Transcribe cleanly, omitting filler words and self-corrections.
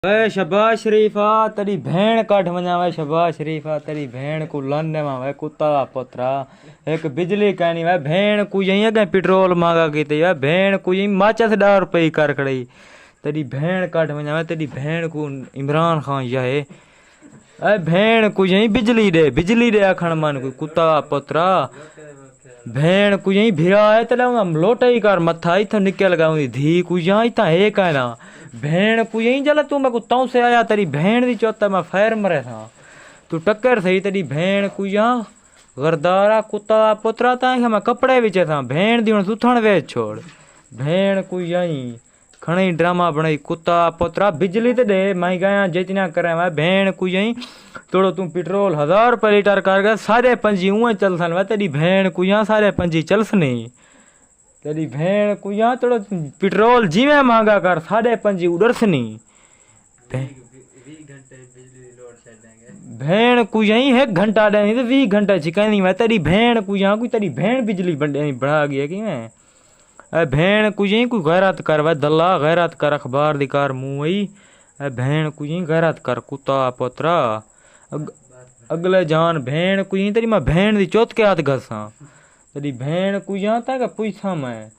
वे शबाश शरीफा तेरी भेण काट मना वे शबाश शरीफा तेरी भेण को लाने मा वे कुत्ता दा पुत्रा एक बिजली कहनी वे भेण को यही अगे पेट्रोल मांगा की वे भेण को यही माचस 10 रुपये कर खड़ी तेरी भेण काट मना वे तेरी भेण को इमरान खान यहे ए भेण को यही बिजली दे अखण मन को कुत्ता दा पुत्रा भेण को यही भिरा है तले हम लोटे ही कर मथा इथो निकल गई धी को यही ता है कहना भेण को यही जला तू मैं कुत्ताओं से आया तेरी भेण दी चौथा मैं फैर मरे था तू टक्कर सही तेरी भेण को यहाँ गरदारा कुत्ता पुत्रा था मैं कपड़े बिचे था भेण दी सुथण वे छोड़ भेण को यही खणी ड्रामा बनाई कुत्ता पुत्रा बिजली ते दे मैं गया जितना करे मैं भेण को यही थोड़ो तू पेट्रोल 1000 रुपये लीटर कर गया 5.5 उं चल सन मैं तेरी भेण को यहाँ 5.5 चलस नहीं तेरी भेण को यहाँ थोड़ा पेट्रोल जिमें मांगा कर 5.5 उड़स नहीं भेण को यही 1 घंटा देनी तो 20 घंटा छिकानी मैं तेरी भेण को यहाँ कोई तेरी भेण बिजली बढ़ा गया कि मैं भेण को यही कोई गैरत कर वह दल्ला गैरत कर अखबार दिकार मुँह वही भेण को यही गैरत कर कुत्ता पुत्रा अगले जान भेण को यही तेरी मैं भेण दी चौथ के हाथ घसा तेरी भेण को यहाँ तक पूछा मैं